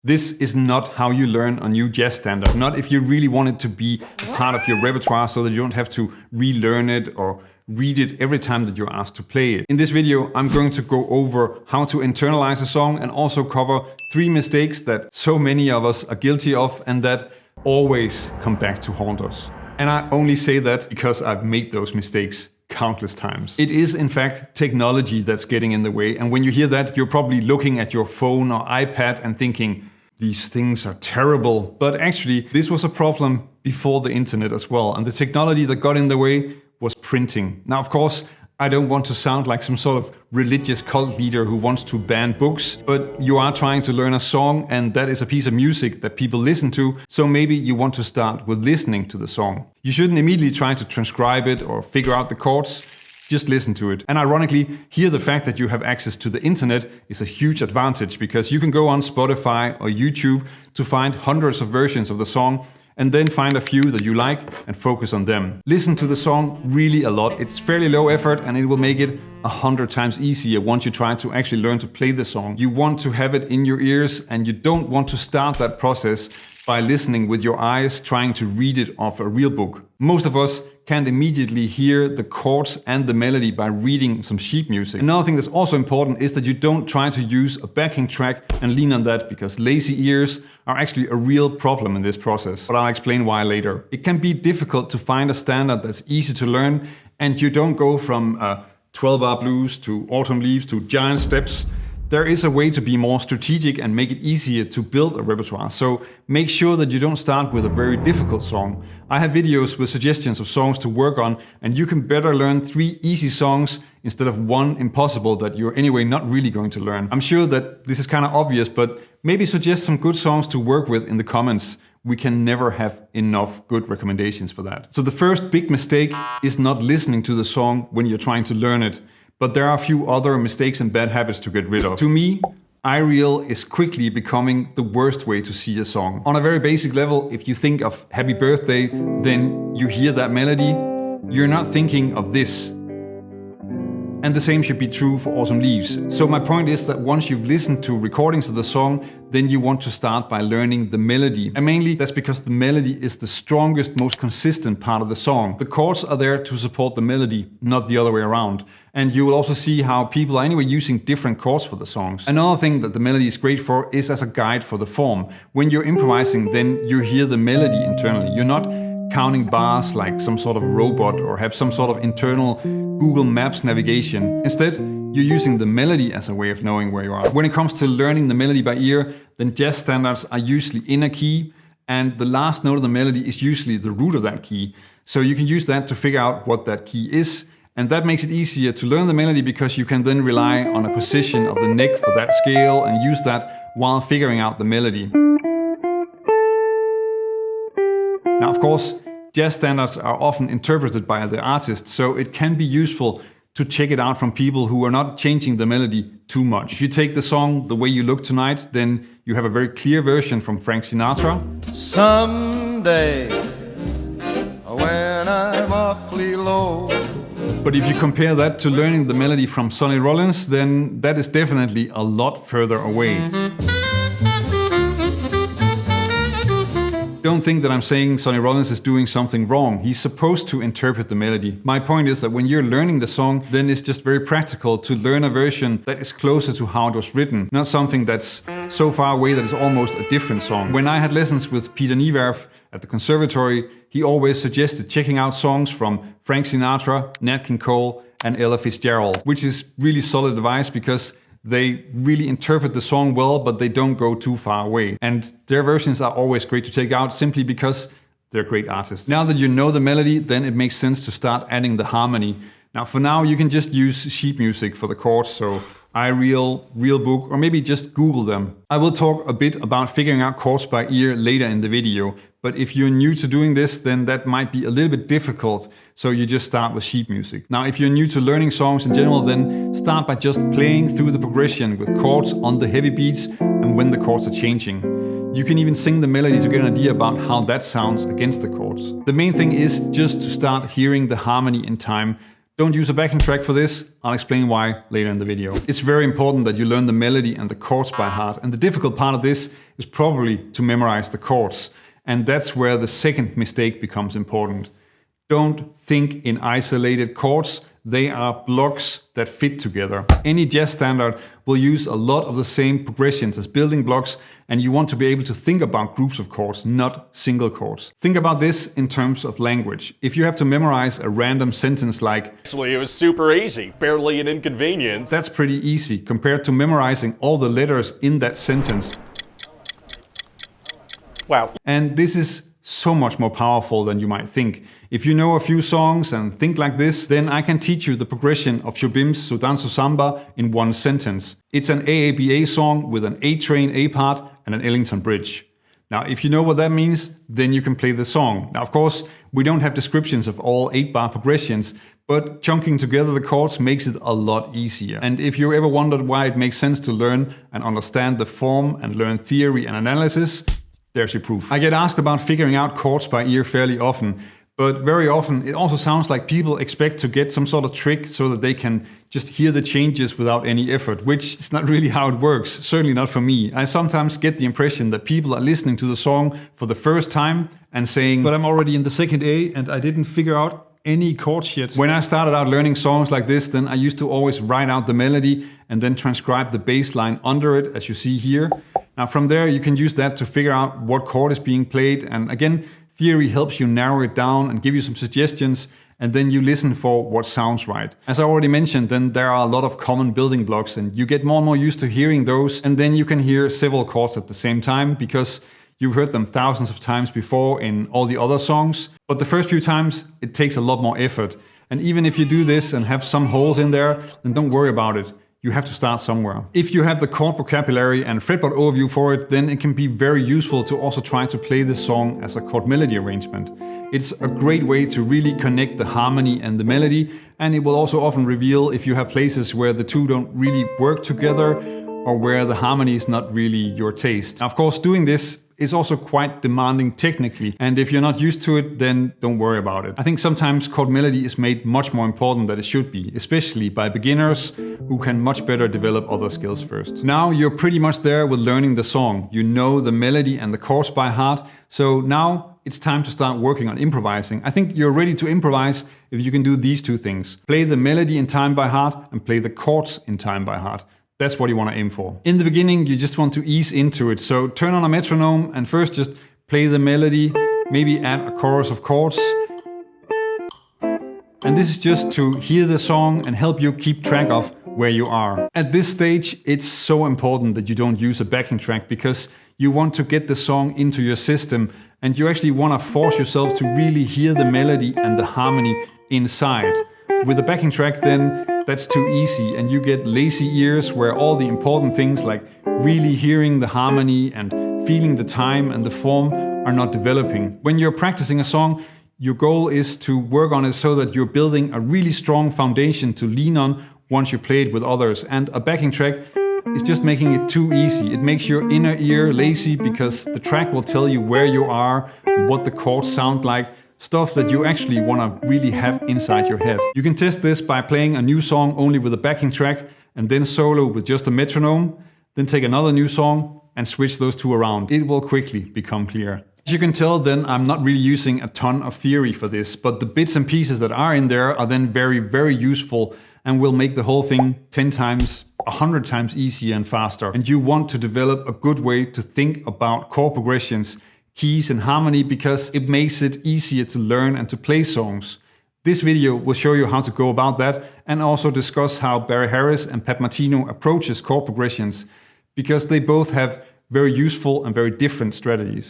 This is not how you learn a new jazz standard, not if you really want it to be a part of your repertoire so that you don't have to relearn it or read it every time that you're asked to play it. In this video, I'm going to go over how to internalize a song and also cover 3 mistakes that so many of us are guilty of and that always come back to haunt us. And I only say that because I've made those mistakes countless times. It is in fact technology that's getting in the way, and when you hear that, you're probably looking at your phone or iPad and thinking, these things are terrible. But actually, this was a problem before the internet as well, and the technology that got in the way was printing. Now, of course, I don't want to sound like some sort of religious cult leader who wants to ban books, but you are trying to learn a song, and that is a piece of music that people listen to, so maybe you want to start with listening to the song. You shouldn't immediately try to transcribe it or figure out the chords, just listen to it. And ironically, here the fact that you have access to the internet is a huge advantage, because you can go on Spotify or YouTube to find hundreds of versions of the song and then find a few that you like and focus on them. Listen to the song really a lot. It's fairly low effort and it will make it 100 times easier once you try to actually learn to play the song. You want to have it in your ears, and you don't want to start that process by listening with your eyes, trying to read it off a real book. Most of us can't immediately hear the chords and the melody by reading some sheet music. Another thing that's also important is that you don't try to use a backing track and lean on that, because lazy ears are actually a real problem in this process. But I'll explain why later. It can be difficult to find a standard that's easy to learn, and you don't go from 12-bar blues to autumn leaves to giant steps. There is a way to be more strategic and make it easier to build a repertoire, so make sure that you don't start with a very difficult song. I have videos with suggestions of songs to work on, and you can better learn 3 easy songs instead of 1 impossible that you're anyway not really going to learn. I'm sure that this is kind of obvious, but maybe suggest some good songs to work with in the comments. We can never have enough good recommendations for that. So the first big mistake is not listening to the song when you're trying to learn it. But there are a few other mistakes and bad habits to get rid of. To me, iReal is quickly becoming the worst way to see a song. On a very basic level, if you think of Happy Birthday, then you hear that melody, you're not thinking of this. And the same should be true for Autumn Leaves. So my point is that once you've listened to recordings of the song, then you want to start by learning the melody. And mainly that's because the melody is the strongest, most consistent part of the song. The chords are there to support the melody, not the other way around. And you will also see how people are anyway using different chords for the songs. Another thing that the melody is great for is as a guide for the form. When you're improvising, then you hear the melody internally. You're not counting bars like some sort of robot or have some sort of internal Google Maps navigation. Instead, you're using the melody as a way of knowing where you are. When it comes to learning the melody by ear, then jazz standards are usually in a key, and the last note of the melody is usually the root of that key. So you can use that to figure out what that key is, and that makes it easier to learn the melody because you can then rely on a position of the neck for that scale and use that while figuring out the melody. Now, of course, jazz standards are often interpreted by the artist, so it can be useful to check it out from people who are not changing the melody too much. If you take the song The Way You Look Tonight, then you have a very clear version from Frank Sinatra. Someday, when I'm awfully low. But if you compare that to learning the melody from Sonny Rollins, then that is definitely a lot further away. Don't think that I'm saying Sonny Rollins is doing something wrong. He's supposed to interpret the melody. My point is that when you're learning the song, then it's just very practical to learn a version that is closer to how it was written, not something that's so far away that it's almost a different song. When I had lessons with Peter Niewerf at the conservatory, he always suggested checking out songs from Frank Sinatra, Nat King Cole, and Ella Fitzgerald, which is really solid advice because they really interpret the song well, but they don't go too far away. And their versions are always great to take out simply because they're great artists. Now that you know the melody, then it makes sense to start adding the harmony. Now for now, you can just use sheet music for the chords, so iReal, Realbook, or maybe just Google them. I will talk a bit about figuring out chords by ear later in the video, but if you're new to doing this, then that might be a little bit difficult, so you just start with sheet music. Now, if you're new to learning songs in general, then start by just playing through the progression with chords on the heavy beats and when the chords are changing. You can even sing the melody to get an idea about how that sounds against the chords. The main thing is just to start hearing the harmony in time. Don't use a backing track for this. I'll explain why later in the video. It's very important that you learn the melody and the chords by heart. And the difficult part of this is probably to memorize the chords. And that's where the second mistake becomes important. Don't think in isolated chords. They are blocks that fit together. Any jazz standard will use a lot of the same progressions as building blocks, and you want to be able to think about groups of chords, not single chords. Think about this in terms of language. If you have to memorize a random sentence like, Actually, it was super easy, barely an inconvenience. that's pretty easy compared to memorizing all the letters in that sentence. Wow. And this is so much more powerful than you might think. If you know a few songs and think like this, then I can teach you the progression of Jobim's Sudanso Samba in one sentence. It's an AABA song with an A-train A part and an Ellington bridge. Now, if you know what that means, then you can play the song. Now, of course, we don't have descriptions of all 8-bar progressions, but chunking together the chords makes it a lot easier. And if you ever wondered why it makes sense to learn and understand the form and learn theory and analysis, there's your proof. I get asked about figuring out chords by ear fairly often, but very often it also sounds like people expect to get some sort of trick so that they can just hear the changes without any effort, which is not really how it works, certainly not for me. I sometimes get the impression that people are listening to the song for the first time and saying, but I'm already in the second A and I didn't figure out any chords yet. When I started out learning songs like this, then I used to always write out the melody and then transcribe the bass line under it, as you see here. Now from there you can use that to figure out what chord is being played, and again, theory helps you narrow it down and give you some suggestions, and then you listen for what sounds right. As I already mentioned, then there are a lot of common building blocks and you get more and more used to hearing those, and then you can hear several chords at the same time because you've heard them thousands of times before in all the other songs. But the first few times it takes a lot more effort. And even if you do this and have some holes in there, then don't worry about it. You have to start somewhere. If you have the chord vocabulary and fretboard overview for it, then it can be very useful to also try to play this song as a chord melody arrangement. It's a great way to really connect the harmony and the melody, and it will also often reveal if you have places where the two don't really work together or where the harmony is not really your taste. Now, of course, doing this is also quite demanding technically, and if you're not used to it, then don't worry about it. I think sometimes chord melody is made much more important than it should be, especially by beginners who can much better develop other skills first. Now you're pretty much there with learning the song. You know the melody and the chords by heart, so now it's time to start working on improvising. I think you're ready to improvise if you can do these two things. Play the melody in time by heart and play the chords in time by heart. That's what you want to aim for. In the beginning, you just want to ease into it. So turn on a metronome and first just play the melody, maybe add a chorus of chords. And this is just to hear the song and help you keep track of where you are. At this stage, it's so important that you don't use a backing track because you want to get the song into your system and you actually want to force yourself to really hear the melody and the harmony inside. With a backing track, then that's too easy and you get lazy ears where all the important things like really hearing the harmony and feeling the time and the form are not developing. When you're practicing a song, your goal is to work on it so that you're building a really strong foundation to lean on once you play it with others. And a backing track is just making it too easy. It makes your inner ear lazy because the track will tell you where you are, what the chords sound like, stuff that you actually want to really have inside your head. You can test this by playing a new song only with a backing track and then solo with just a metronome, then take another new song and switch those two around. It will quickly become clear. As you can tell, then I'm not really using a ton of theory for this, but the bits and pieces that are in there are then very, very useful and will make the whole thing 10 times, 100 times easier and faster. And you want to develop a good way to think about chord progressions, keys and harmony because it makes it easier to learn and to play songs. This video will show you how to go about that and also discuss how Barry Harris and Pat Martino approaches chord progressions because they both have very useful and very different strategies.